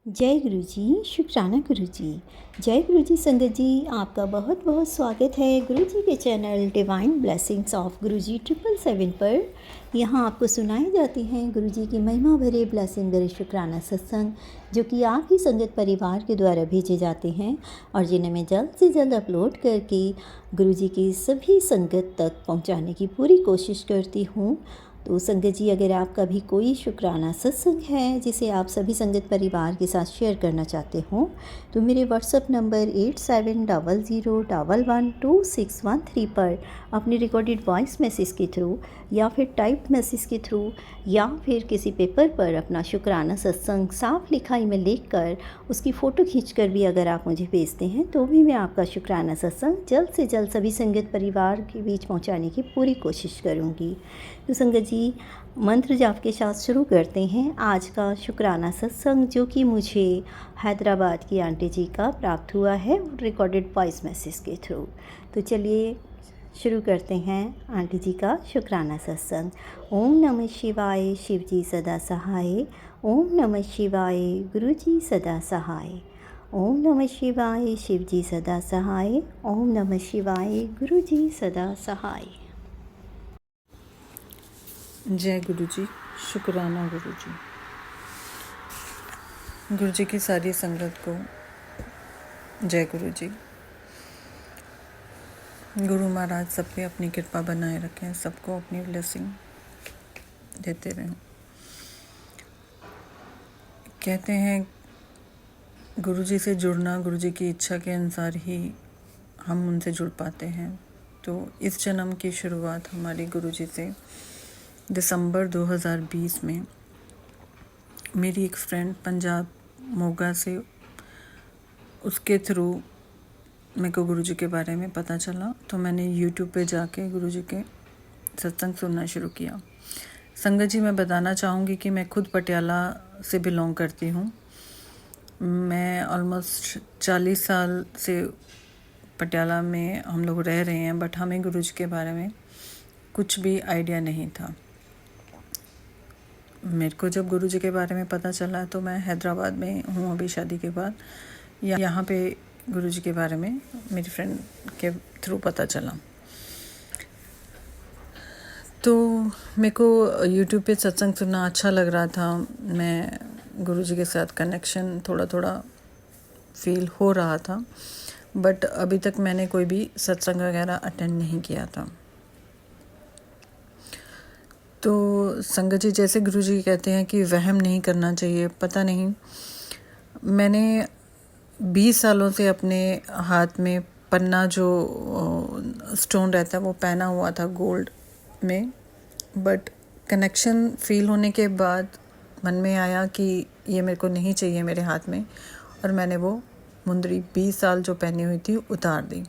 जय गुरु जी। शुक्राना गुरु जी। जय गुरु जी। संगत जी, आपका बहुत बहुत स्वागत है गुरु जी के चैनल डिवाइन ब्लेसिंग्स ऑफ गुरु जी 777 पर। यहाँ आपको सुनाई जाती हैं गुरु जी की महिमा भरे ब्लेसिंग भरे शुक्राना सत्संग, जो कि आप ही संगत परिवार के द्वारा भेजे जाते हैं और जिन्हें मैं जल्द से जल्द अपलोड करके गुरु जी की सभी संगत तक पहुँचाने की पूरी कोशिश करती हूँ। तो संगत जी, अगर आपका भी कोई शुक्राना सत्संग है जिसे आप सभी संगत परिवार के साथ शेयर करना चाहते हो, तो मेरे व्हाट्सएप नंबर 8700112613 पर अपनी रिकॉर्डेड वॉइस मैसेज के थ्रू या फिर टाइप मैसेज के थ्रू या फिर किसी पेपर पर अपना शुक्राना सत्संग साफ लिखाई में लिखकर उसकी फ़ोटो खींचकर भी अगर आप मुझे भेजते हैं तो भी मैं आपका शुक्राना सत्संग जल्द से जल्द सभी संगत परिवार के बीच पहुंचाने की पूरी कोशिश करूंगी। तो संगत जी, मंत्र जाप के साथ शुरू करते हैं आज का शुक्राना सत्संग, जो कि मुझे हैदराबाद की आंटी जी का प्राप्त हुआ है रिकॉर्डेड वॉइस मैसेज के थ्रू। तो चलिए शुरू करते हैं आंटी जी का शुक्राना सत्संग। ओम नमः शिवाय, शिव जी सदा सहाय। ओम नमः शिवाय, गुरु जी सदा सहाय। ओम नमः शिवाय, शिव जी सदा सहाय। ओम नमः शिवाय, गुरु जी सदा सहाय। जय गुरु जी। शुक्राना गुरु जी। गुरु जी की सारी संगत को जय गुरु जी। गुरु महाराज सब पे अपनी कृपा बनाए रखें, सबको अपनी ब्लेसिंग देते रहें। कहते हैं गुरु जी से जुड़ना गुरु जी की इच्छा के अनुसार ही हम उनसे जुड़ पाते हैं। तो इस जन्म की शुरुआत हमारी गुरु जी से दिसंबर 2020 में मेरी एक फ्रेंड पंजाब मोगा से, उसके थ्रू मेरे को गुरु जी के बारे में पता चला। तो मैंने यूट्यूब पे जाके गुरु जी के सत्संग सुनना शुरू किया। संगत जी, मैं बताना चाहूँगी कि मैं खुद पटियाला से बिलोंग करती हूँ। मैं ऑलमोस्ट 40 साल से पटियाला में हम लोग रह रहे हैं, बट हमें गुरु जी के बारे में कुछ भी आइडिया नहीं था। मेरे को जब गुरु जी के बारे में पता चला तो मैं हैदराबाद में हूँ अभी शादी के बाद। यहाँ पे गुरु जी के बारे में मेरी फ्रेंड के थ्रू पता चला। तो मेरे को यूट्यूब पे सत्संग सुनना अच्छा लग रहा था। मैं गुरु जी के साथ कनेक्शन थोड़ा थोड़ा फील हो रहा था, बट अभी तक मैंने कोई भी सत्संग वगैरह अटेंड नहीं किया था। तो संगत जी, जैसे गुरु जी कहते हैं कि वहम नहीं करना चाहिए, पता नहीं, मैंने 20 सालों से अपने हाथ में पन्ना जो स्टोन रहता है वो पहना हुआ था गोल्ड में, बट कनेक्शन फील होने के बाद मन में आया कि ये मेरे को नहीं चाहिए मेरे हाथ में, और मैंने वो मुंदरी 20 साल जो पहनी हुई थी उतार दी।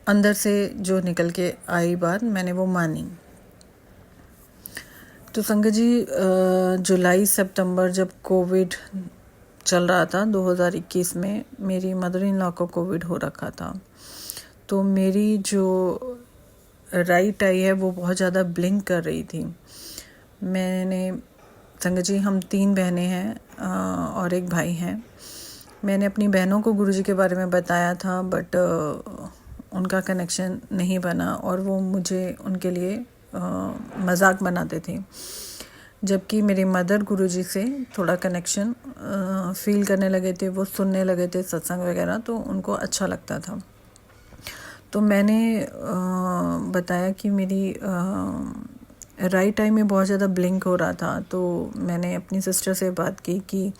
अंदर से जो निकल के आई बात मैंने वो मानी। तो संगत जी, जुलाई सितंबर जब कोविड चल रहा था 2021 में, मेरी मदर इन लॉ को कोविड हो रखा था। तो मेरी जो राइट आई है वो बहुत ज़्यादा ब्लिंक कर रही थी। मैंने संगत जी, हम 3 बहनें हैं और एक भाई हैं। मैंने अपनी बहनों को गुरुजी के बारे में बताया था, बट उनका कनेक्शन नहीं बना और वो मुझे उनके लिए मजाक बनाते थे। जबकि मेरे मदर गुरुजी से थोड़ा कनेक्शन फील करने लगे थे, वो सुनने लगे थे सत्संग वगैरह, तो उनको अच्छा लगता था। तो मैंने बताया कि मेरी राइट आई में बहुत ज़्यादा ब्लिंक हो रहा था। तो मैंने अपनी सिस्टर से बात की कि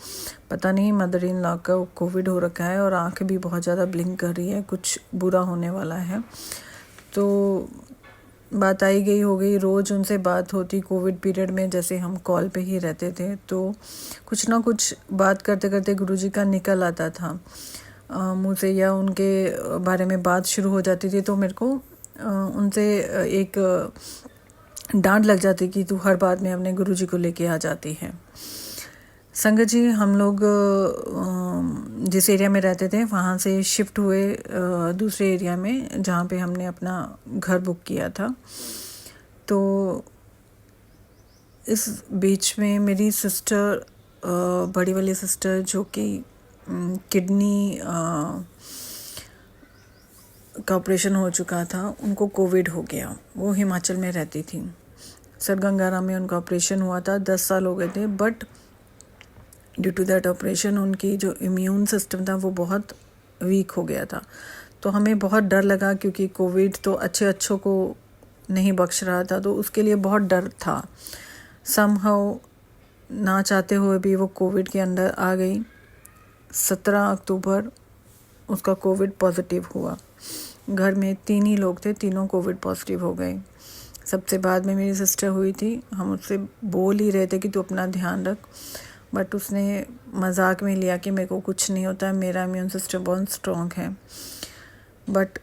पता नहीं मदर इन लॉ का कोविड हो रखा है और आँख भी बहुत ज़्यादा ब्लिंक कर रही है, कुछ बुरा होने वाला है। तो बात आई गई हो गई, रोज़ उनसे बात होती। कोविड पीरियड में जैसे हम कॉल पे ही रहते थे, तो कुछ ना कुछ बात करते करते गुरुजी का निकल आता था मुँह से, या उनके बारे में बात शुरू हो जाती थी। तो मेरे को उनसे एक डांट लग जाती कि तू हर बात में अपने गुरुजी को लेके आ जाती है। संगत जी, हम लोग जिस एरिया में रहते थे वहाँ से शिफ्ट हुए दूसरे एरिया में, जहाँ पे हमने अपना घर बुक किया था। तो इस बीच में मेरी सिस्टर बड़ी वाली सिस्टर जो कि किडनी का ऑपरेशन हो चुका था, उनको कोविड हो गया। वो हिमाचल में रहती थी। सर गंगाराम में उनका ऑपरेशन हुआ था, 10 साल हो गए थे, but due to that operation उनकी जो इम्यून सिस्टम था वो बहुत वीक हो गया था। तो हमें बहुत डर लगा, क्योंकि कोविड तो अच्छों को नहीं बख्श रहा था, तो उसके लिए बहुत डर था। समहाउ ना चाहते हुए भी वो कोविड के अंदर आ गई। 17 अक्टूबर उसका कोविड पॉजिटिव हुआ। घर में 3 ही लोग थे, तीनों कोविड पॉजिटिव हो गए। सबसे बाद में मेरी सिस्टर हुई थी। हम उससे बोल ही रहे थे कि तू अपना ध्यान रख, बट उसने मजाक में लिया कि मेरे को कुछ नहीं होता है, मेरा इम्यून सिस्टम बहुत स्ट्रॉन्ग है। बट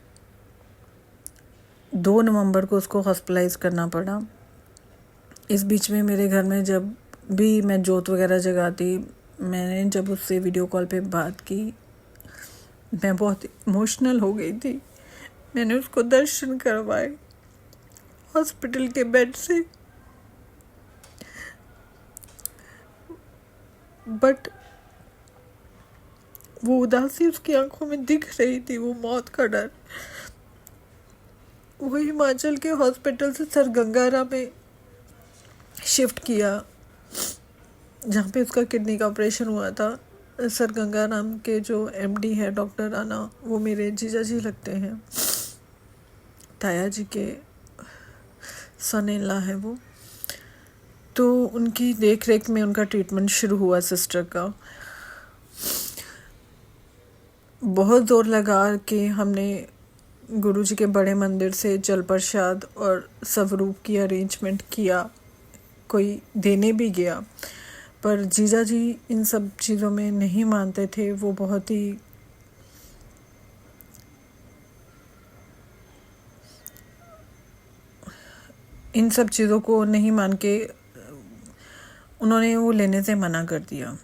2 नवंबर को उसको हॉस्पिटलाइज करना पड़ा। इस बीच में मेरे घर में जब भी मैं जोत वगैरह जगाती, मैंने जब उससे वीडियो कॉल पे बात की, मैं बहुत इमोशनल हो गई थी। मैंने उसको दर्शन करवाए हॉस्पिटल के बेड से, बट वो उदासी उसकी आंखों में दिख रही थी, वो मौत का डर। वो हिमाचल के हॉस्पिटल से सर गंगाराम में शिफ्ट किया, जहाँ पे उसका किडनी का ऑपरेशन हुआ था। सर गंगाराम के जो एमडी है डॉक्टर राणा, वो मेरे जीजा जी लगते हैं, ताया जी के सन-इन-लॉ है वो। तो उनकी देख रेख में उनका ट्रीटमेंट शुरू हुआ सिस्टर का। बहुत ज़ोर लगा के हमने गुरुजी के बड़े मंदिर से जल प्रसाद और स्वरूप की अरेंजमेंट किया, कोई देने भी गया, पर जीजा जी इन सब चीज़ों में नहीं मानते थे। वो बहुत ही इन सब चीज़ों को नहीं मान के उन्होंने वो लेने से मना कर दिया।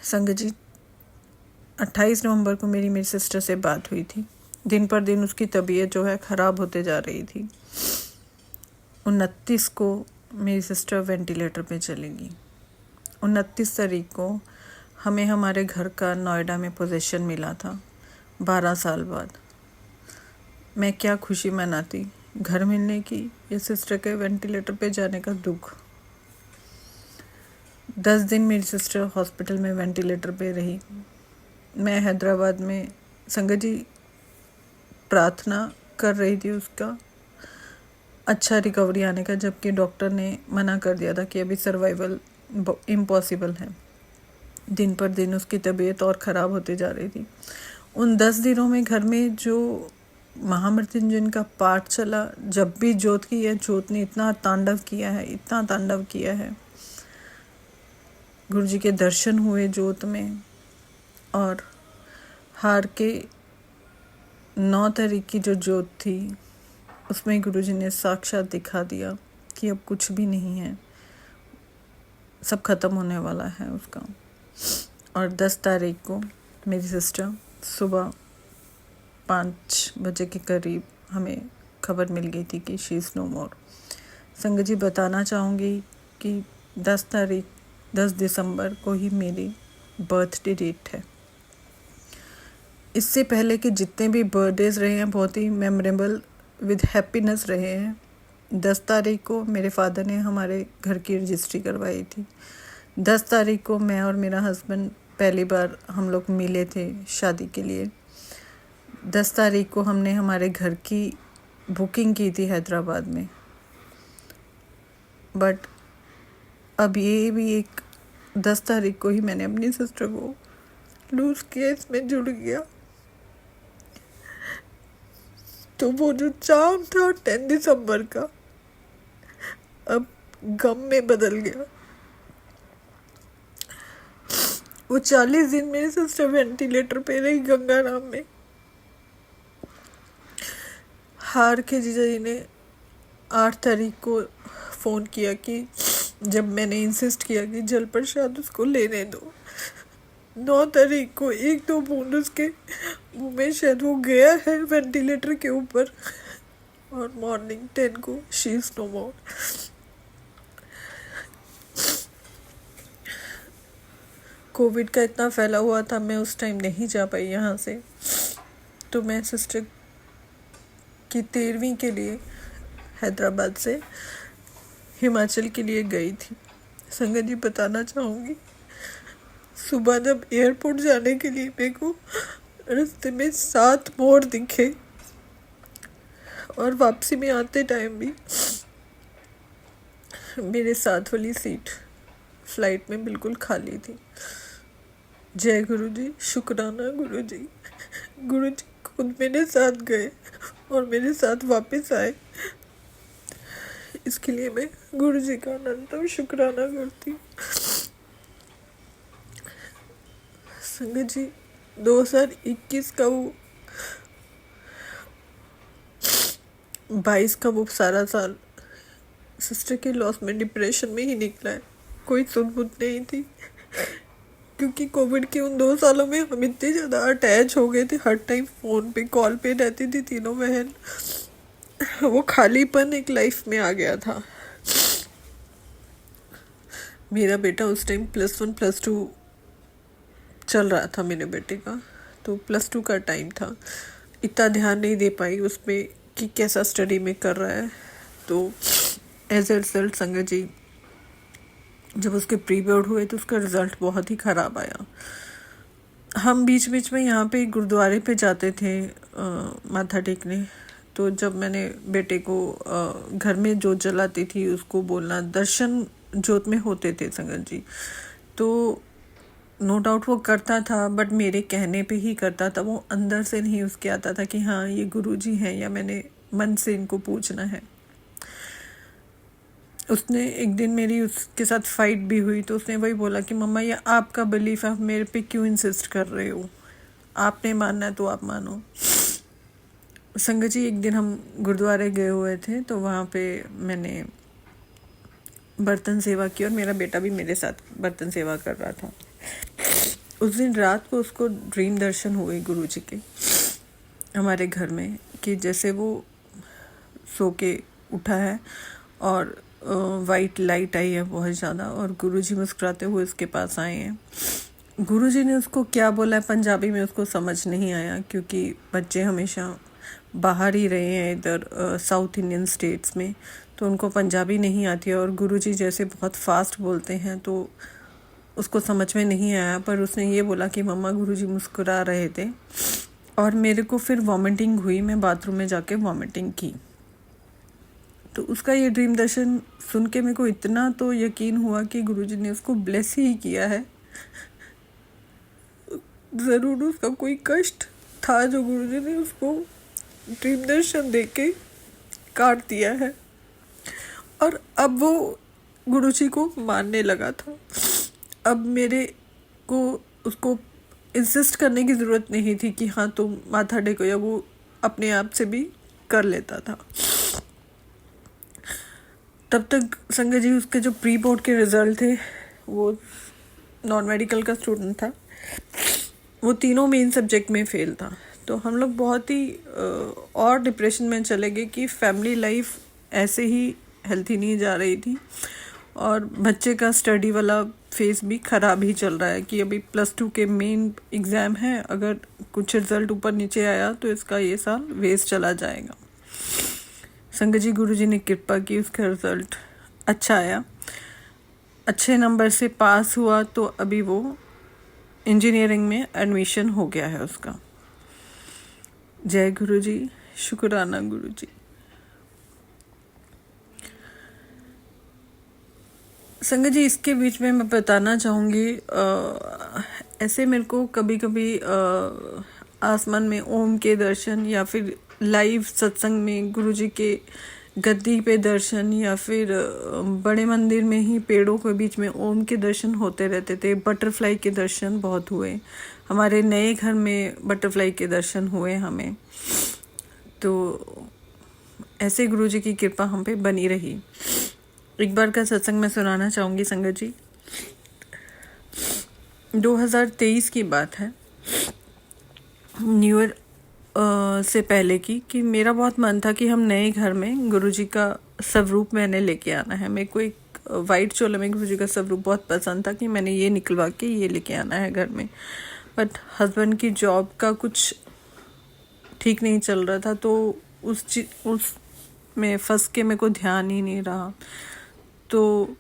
संगत जी, 28 नवंबर को मेरी सिस्टर से बात हुई थी। दिन पर दिन उसकी तबीयत जो है ख़राब होते जा रही थी। 29 को मेरी सिस्टर वेंटिलेटर पे चलेगी। 29 तारीख को हमें हमारे घर का नोएडा में पोजीशन मिला था, 12 साल बाद। मैं क्या खुशी मनाती, घर मिलने की या सिस्टर के वेंटिलेटर पे जाने का दुख। 10 दिन मेरी सिस्टर हॉस्पिटल में वेंटिलेटर पे रही। मैं हैदराबाद में संगत जी प्रार्थना कर रही थी उसका अच्छा रिकवरी आने का, जबकि डॉक्टर ने मना कर दिया था कि अभी सर्वाइवल इम्पॉसिबल है। दिन पर दिन उसकी तबीयत और ख़राब होती जा रही थी। उन 10 दिनों में घर में जो महामृत्युंजय का पाठ चला, जब भी जोत की है, जोत ने इतना तांडव किया है, इतना तांडव किया है। गुरुजी के दर्शन हुए जोत में, और हार के 9 तारीख की जो जोत थी उसमें गुरुजी ने साक्षात दिखा दिया कि अब कुछ भी नहीं है, सब ख़त्म होने वाला है उसका। और 10 तारीख को मेरी सिस्टर सुबह 5 बजे के करीब हमें खबर मिल गई थी कि शी इज़ नो मोर। संगत जी, बताना चाहूँगी कि 10 दिसंबर को ही मेरी बर्थडे डेट है। इससे पहले कि जितने भी बर्थडेज रहे हैं बहुत ही मेमोरेबल विद हैप्पीनेस रहे हैं। 10 तारीख को मेरे फादर ने हमारे घर की रजिस्ट्री करवाई थी। 10 तारीख को मैं और मेरा हस्बैंड पहली बार हम लोग मिले थे शादी के लिए। 10 तारीख को हमने हमारे घर की बुकिंग की थी हैदराबाद में। बट अब ये भी एक 10 तारीख को ही मैंने अपनी सिस्टर को लूज केस में जुड़ गया। तो वो जो चाम था 10 दिसंबर का, अब गम में बदल गया। वो 40 दिन मेरी सिस्टर वेंटिलेटर पे रही गंगाराम में। हार के जीजा जी ने 8 तारीख को फ़ोन किया कि जब मैंने इंसिस्ट किया कि जल प्रसाद उसको लेने दो। 9 तारीख को 1-2 बूंद उसके मुँह में शायद वो गया है वेंटिलेटर के ऊपर, और मॉर्निंग 10 को she is no more. Covid का इतना फैला हुआ था, मैं उस टाइम नहीं जा पाई यहाँ से। तो मैं सिस्टर की 13वीं के लिए हैदराबाद से हिमाचल के लिए गई थी। संगत जी, बताना चाहूँगी, सुबह जब एयरपोर्ट जाने के लिए मेरे को रास्ते में 7 मोड़ दिखे और वापसी में आते टाइम भी मेरे साथ वाली सीट फ्लाइट में बिल्कुल खाली थी। जय गुरु जी, शुक्राना गुरु जी। गुरु जी खुद मेरे साथ गए और मेरे साथ वापस आए। इसके लिए मैं गुरु जी का अनंतम शुक्राना करती हूँ। संगत जी, 2021 का वो 22 का वो सारा साल सिस्टर के लॉस में डिप्रेशन में ही निकला है। कोई सुध-बुध नहीं थी, क्योंकि कोविड के उन 2 सालों में हम इतने ज़्यादा अटैच हो गए थे। हर टाइम फ़ोन पे कॉल पे रहती थी तीनों बहन। वो खालीपन एक लाइफ में आ गया था। मेरा बेटा उस टाइम +1 +2 चल रहा था मेरे बेटे का, तो +2 का टाइम था। इतना ध्यान नहीं दे पाई उस पर कि कैसा स्टडी में कर रहा है। तो एज ए रिजल्ट संगत जी, जब उसके प्री बोर्ड हुए तो उसका रिज़ल्ट बहुत ही ख़राब आया। हम बीच बीच में यहाँ पे गुरुद्वारे पे जाते थे माथा टेकने। तो जब मैंने बेटे को घर में जोत जलाती थी, उसको बोलना, दर्शन जोत में होते थे संगत जी। तो नो डाउट वो करता था, बट मेरे कहने पे ही करता था। वो अंदर से नहीं उसके आता था कि हाँ ये गुरुजी हैं या मैंने मन से इनको पूछना है। उसने एक दिन मेरी उसके साथ फाइट भी हुई, तो उसने वही बोला कि मम्मा ये आपका बिलीफ है, आप मेरे पे क्यों इंसिस्ट कर रहे हो, आपने मानना है तो आप मानो। संगत जी, एक दिन हम गुरुद्वारे गए हुए थे, तो वहाँ पे मैंने बर्तन सेवा की और मेरा बेटा भी मेरे साथ बर्तन सेवा कर रहा था। उस दिन रात को उसको ड्रीम दर्शन हुए गुरु जी के हमारे घर में, कि जैसे वो सो के उठा है और वाइट लाइट आई है बहुत ज़्यादा, और गुरुजी मुस्कुराते हुए उसके पास आए हैं। गुरुजी ने उसको क्या बोला है पंजाबी में उसको समझ नहीं आया, क्योंकि बच्चे हमेशा बाहर ही रहे हैं इधर साउथ इंडियन स्टेट्स में, तो उनको पंजाबी नहीं आती है। और गुरुजी जैसे बहुत फास्ट बोलते हैं तो उसको समझ में नहीं आया। पर उसने ये बोला कि मम्मा गुरुजी मुस्कुरा रहे थे, और मेरे को फिर वॉमिटिंग हुई। मैं बाथरूम में जाके वॉमिटिंग की। तो उसका ये ड्रीम दर्शन सुन के मेरे को इतना तो यकीन हुआ कि गुरुजी ने उसको ब्लेस ही किया है। ज़रूर उसका कोई कष्ट था जो गुरुजी ने उसको ड्रीम दर्शन देके काट दिया है, और अब वो गुरुजी को मानने लगा था। अब मेरे को उसको इंसिस्ट करने की ज़रूरत नहीं थी कि हाँ तुम माथा टेको, या वो अपने आप से भी कर लेता था। तब तक संगत जी, उसके जो प्री बोर्ड के रिज़ल्ट थे, वो नॉन मेडिकल का स्टूडेंट था, वो तीनों मेन सब्जेक्ट में फेल था। तो हम लोग बहुत ही और डिप्रेशन में चले गए कि फैमिली लाइफ ऐसे ही हेल्थी नहीं जा रही थी, और बच्चे का स्टडी वाला फेस भी ख़राब ही चल रहा है कि अभी +2 के मेन एग्ज़ाम है। अगर कुछ रिज़ल्ट ऊपर नीचे आया तो इसका ये साल वेस्ट चला जाएगा। संगत जी, गुरुजी ने कृपा की, उसका रिज़ल्ट अच्छा आया, अच्छे नंबर से पास हुआ। तो अभी वो इंजीनियरिंग में एडमिशन हो गया है उसका। जय गुरुजी, शुक्राना गुरुजी। संगत जी, इसके बीच में मैं बताना चाहूँगी, ऐसे मेरे को कभी कभी आसमान में ओम के दर्शन, या फिर लाइव सत्संग में गुरुजी के गद्दी पे दर्शन, या फिर बड़े मंदिर में ही पेड़ों के बीच में ओम के दर्शन होते रहते थे। बटरफ्लाई के दर्शन बहुत हुए, हमारे नए घर में बटरफ्लाई के दर्शन हुए हमें। तो ऐसे गुरुजी की कृपा हम पे बनी रही। एक बार का सत्संग मैं सुनाना चाहूँगी संगत जी। 2023 की बात है, न्यू ईयर से पहले की, कि मेरा बहुत मन था कि हम नए घर में गुरुजी का स्वरूप मैंने लेके आना है। मेरे को एक वाइट चोले में गुरुजी का स्वरूप बहुत पसंद था कि मैंने ये निकलवा के ये लेके आना है घर में। बट हस्बैंड की जॉब का कुछ ठीक नहीं चल रहा था, तो उस में फंस के मेरे को ध्यान ही नहीं रहा। तो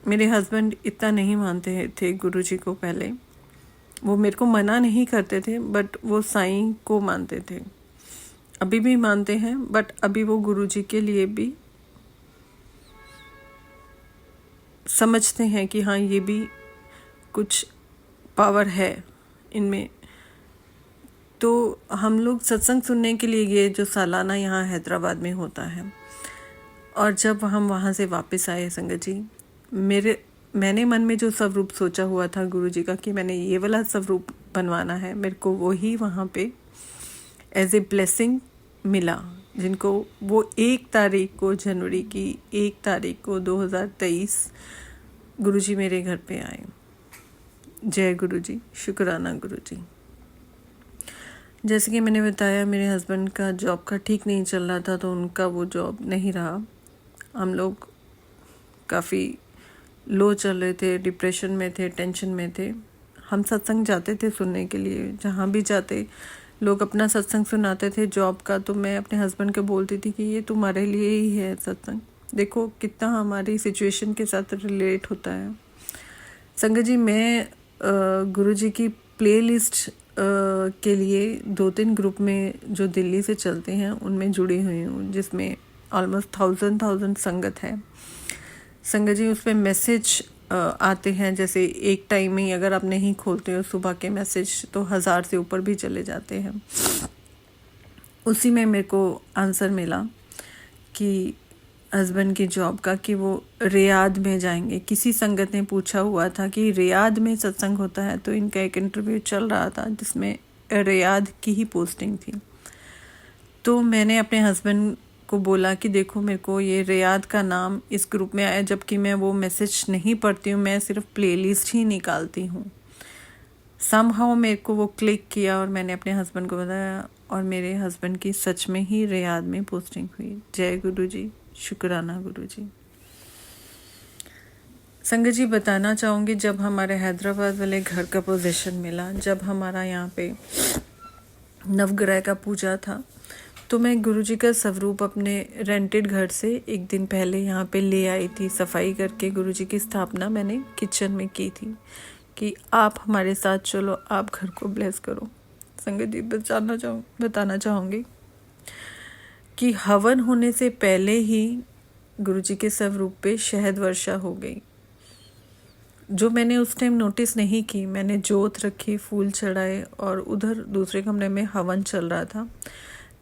मेरे हस्बैंड इतना नहीं मानते थे गुरुजी को। पहले वो मेरे को मना नहीं करते थे, बट वो साईं को मानते थे, अभी भी मानते हैं। बट अभी वो गुरुजी के लिए भी समझते हैं कि हाँ, ये भी कुछ पावर है इनमें। तो हम लोग सत्संग सुनने के लिए गए, जो सालाना यहाँ हैदराबाद में होता है। और जब हम वहाँ से वापस आए संगत जी, मैंने मन में जो स्वरूप सोचा हुआ था गुरुजी का कि मैंने ये वाला स्वरूप बनवाना है, मेरे को वही वहाँ पे एज ए ब्लेसिंग मिला। जिनको वो 1 तारीख को, जनवरी की 1 तारीख को 2023 गुरुजी मेरे घर पे आए। जय गुरुजी, शुक्राना गुरुजी। जैसे कि मैंने बताया, मेरे हस्बैंड का जॉब का ठीक नहीं चल रहा था, तो उनका वो जॉब नहीं रहा। हम लोग काफ़ी लो चल रहे थे, डिप्रेशन में थे, टेंशन में थे। हम सत्संग जाते थे सुनने के लिए, जहाँ भी जाते लोग अपना सत्संग सुनाते थे जॉब का, तो मैं अपने हस्बैंड को बोलती थी कि ये तुम्हारे लिए ही है सत्संग। देखो कितना हमारी सिचुएशन के साथ रिलेट होता है। संगत जी, मैं गुरुजी की प्लेलिस्ट के लिए 2-3 ग्रुप में जो दिल्ली से चलते हैं उनमें जुड़ी हुई हूँ, जिसमें ऑलमोस्ट 1000 संगत है। संगत जी, उस पर मैसेज आते हैं, जैसे एक टाइम में ही अगर आप नहीं खोलते हो सुबह के मैसेज, तो 1000 से ऊपर भी चले जाते हैं। उसी में मेरे को आंसर मिला कि हस्बैंड की जॉब का, कि वो रियाद में जाएंगे। किसी संगत ने पूछा हुआ था कि रियाद में सत्संग होता है, तो इनका एक इंटरव्यू चल रहा था जिसमें रियाद की ही पोस्टिंग थी। तो मैंने अपने हस्बैंड को बोला कि देखो, मेरे को ये रियाद का नाम इस ग्रुप में आया, जबकि मैं वो मैसेज नहीं पढ़ती हूँ, मैं सिर्फ प्लेलिस्ट ही निकालती हूँ। समहाउ मेरे को वो क्लिक किया और मैंने अपने हस्बैंड को बताया, और मेरे हस्बैंड की सच में ही रियाद में पोस्टिंग हुई। जय गुरुजी, शुक्राना गुरुजी। संगत जी, बताना चाहूँगी, जब हमारे हैदराबाद वाले घर का पोजीशन मिला, जब हमारा यहाँ पे नवग्रह का पूजा था, तो मैं गुरुजी का स्वरूप अपने रेंटेड घर से 1 दिन पहले यहाँ पे ले आई थी। सफाई करके गुरुजी की स्थापना मैंने किचन में की थी कि आप हमारे साथ चलो, आप घर को ब्लेस करो। संगत जी, बताना चाहूँगी कि हवन होने से पहले ही गुरुजी के स्वरूप पे शहद वर्षा हो गई, जो मैंने उस टाइम नोटिस नहीं की। मैंने जोत रखी, फूल चढ़ाए, और उधर दूसरे कमरे में हवन चल रहा था।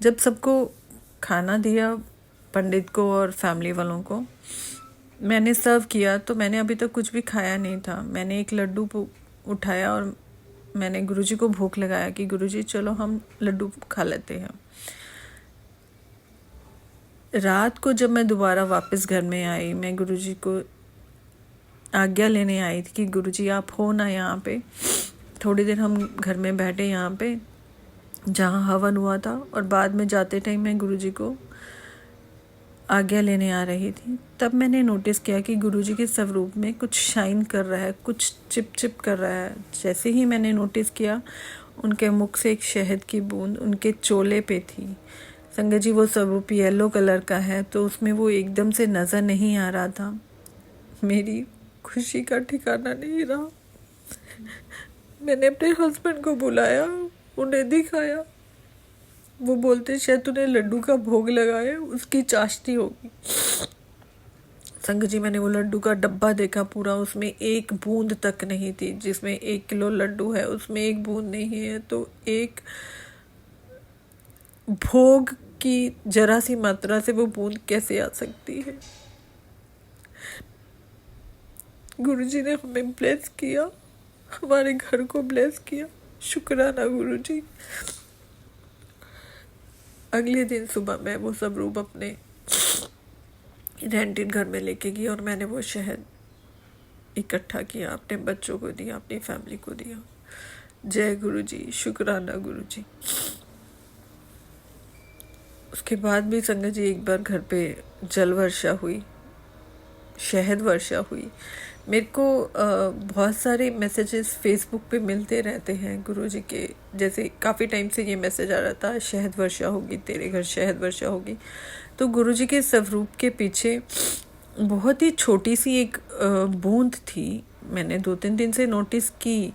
जब सबको खाना दिया, पंडित को और फैमिली वालों को, मैंने सर्व किया, तो मैंने अभी तक कुछ भी खाया नहीं था। मैंने एक लड्डू उठाया और मैंने गुरुजी को भूख लगाया कि गुरुजी चलो हम लड्डू खा लेते हैं। रात को जब मैं दोबारा वापस घर में आई, मैं गुरुजी को आज्ञा लेने आई थी कि गुरुजी आप हो ना यहाँ पे, थोड़ी देर हम घर में बैठे यहाँ पे जहाँ हवन हुआ था। और बाद में जाते टाइम मैं गुरुजी को आज्ञा लेने आ रही थी, तब मैंने नोटिस किया कि गुरुजी के स्वरूप में कुछ शाइन कर रहा है, कुछ चिप कर रहा है। जैसे ही मैंने नोटिस किया, उनके मुख से एक शहद की बूंद उनके चोले पे थी। संगत जी, वो स्वरूप येलो कलर का है, तो उसमें वो एकदम से नज़र नहीं आ रहा था। मेरी खुशी का ठिकाना नहीं रहा। मैंने अपने हस्बैंड को बुलाया, उन्हें दिखाया। वो बोलते शायद तूने लड्डू का भोग लगाया, उसकी चाशनी होगी। संगत जी, मैंने वो लड्डू का डब्बा देखा पूरा, उसमें 1 बूंद तक नहीं थी। जिसमें 1 किलो लड्डू है, उसमें 1 बूंद नहीं है, तो एक भोग की जरा सी मात्रा से वो बूंद कैसे आ सकती है। गुरुजी ने हमें ब्लेस किया, हमारे घर को ब्लेस किया। शुक्राना गुरुजी। अगले दिन सुबह मैं वो सब रूप अपने रेंटेड घर में लेके गई और मैंने वो शहद इकट्ठा किया, अपने बच्चों को दिया, अपनी फैमिली को दिया। जय गुरुजी, शुक्राना गुरुजी। उसके बाद भी संगत जी एक बार घर पे जल वर्षा हुई, शहद वर्षा हुई। मेरे को बहुत सारे मैसेजेस फेसबुक पे मिलते रहते हैं गुरुजी के, जैसे काफ़ी टाइम से ये मैसेज आ रहा था, शहद वर्षा होगी तेरे घर, शहद वर्षा होगी। तो गुरुजी के स्वरूप के पीछे बहुत ही छोटी सी एक बूंद थी। मैंने 2-3 दिन से नोटिस की,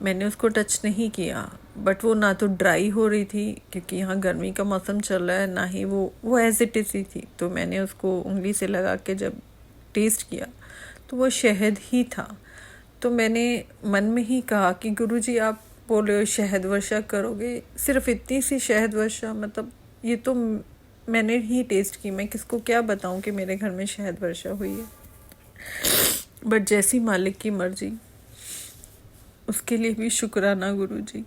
मैंने उसको टच नहीं किया, बट वो ना तो ड्राई हो रही थी क्योंकि यहाँ गर्मी का मौसम चल रहा है, ना ही वो एज इट इज़ ही थी। तो मैंने उसको उंगली से लगा के जब टेस्ट किया तो वो शहद ही था। तो मैंने मन में ही कहा कि गुरुजी आप बोल रहे हो शहद वर्षा करोगे, सिर्फ इतनी सी शहद वर्षा, मतलब ये तो मैंने ही टेस्ट की, मैं किसको क्या बताऊं कि मेरे घर में शहद वर्षा हुई है। बट जैसी मालिक की मर्जी, उसके लिए भी शुक्राना गुरुजी।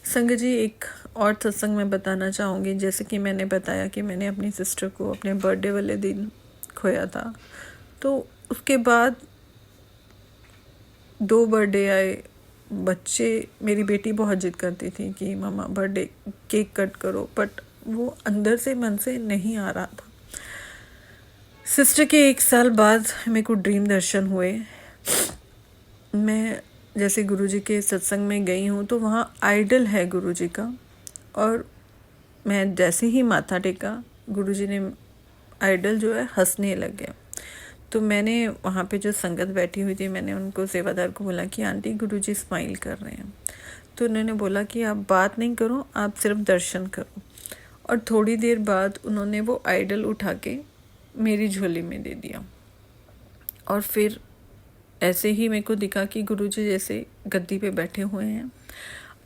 संगत जी, एक और सत्संग में बताना चाहूँगी। जैसे कि मैंने बताया कि मैंने अपनी सिस्टर को अपने बर्थडे वाले दिन खोया था, तो उसके बाद 2 बर्थडे आए। बच्चे, मेरी बेटी बहुत जिद करती थी कि मामा बर्थडे केक कट करो, बट वो अंदर से मन से नहीं आ रहा था। सिस्टर के 1 साल बाद मेरे को ड्रीम दर्शन हुए। मैं जैसे गुरुजी के सत्संग में गई हूँ तो वहाँ आइडल है गुरुजी का, और मैं जैसे ही माथा टेका, गुरुजी ने आइडल जो है हंसने लग गया। तो मैंने वहाँ पे जो संगत बैठी हुई थी, मैंने उनको सेवादार को बोला कि आंटी गुरुजी स्माइल कर रहे हैं। तो उन्होंने बोला कि आप बात नहीं करो, आप सिर्फ दर्शन करो। और थोड़ी देर बाद उन्होंने वो आइडल उठा के मेरी झोली में दे दिया, और फिर ऐसे ही मेरे को दिखा कि गुरुजी जैसे गद्दी पे बैठे हुए हैं,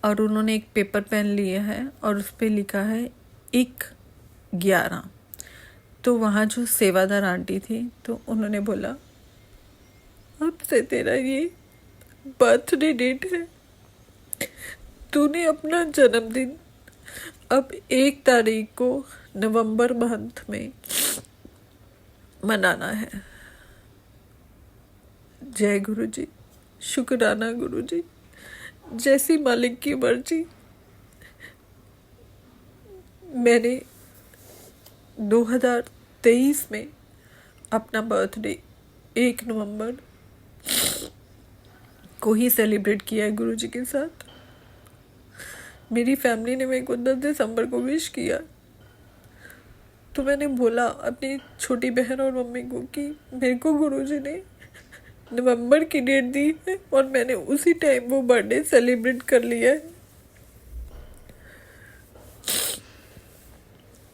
और उन्होंने एक पेपर पेन लिया है और उस पर लिखा है 1/11। तो वहाँ जो सेवादार आंटी थी, तो उन्होंने बोला अब से तेरा ये बर्थडे डेट है, तूने अपना जन्मदिन अब 1 तारीख को नवंबर मंथ में मनाना है। जय गुरुजी, शुक्राना गुरुजी, जैसी मालिक की मर्जी। मैंने 2023 में अपना बर्थडे 1 नवंबर को ही सेलिब्रेट किया है गुरुजी के साथ। मेरी फैमिली ने मेरे को 10 दिसंबर को विश किया, तो मैंने बोला अपनी छोटी बहन और मम्मी को कि मेरे को गुरुजी ने नवंबर की डेट दी है और मैंने उसी टाइम वो बर्थडे सेलिब्रेट कर लिया है।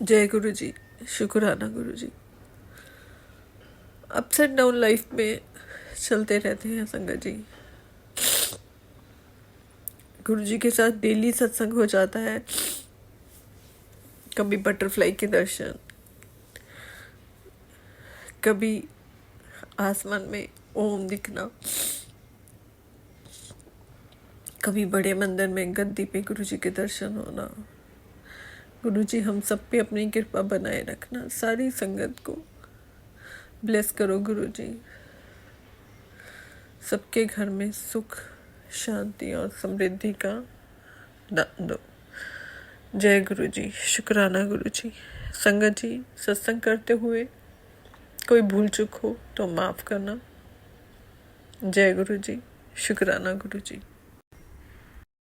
जय गुरुजी, शुक्राना गुरुजी। अप्स एंड डाउन लाइफ में चलते रहते हैं संगत जी। गुरुजी के साथ डेली सत्संग हो जाता है, कभी बटरफ्लाई के दर्शन, कभी आसमान में ओम दिखना, कभी बड़े मंदिर में गद्दी पे गुरुजी के दर्शन होना। गुरुजी हम सब पे अपनी कृपा बनाए रखना, सारी संगत को ब्लेस करो गुरुजी, सबके घर में सुख, शांति और समृद्धि का दान दो। जय गुरुजी, शुक्राना गुरुजी। संगत जी, सत्संग करते हुए कोई भूल चूक हो तो माफ़ करना। जय गुरुजी, शुक्राना गुरुजी।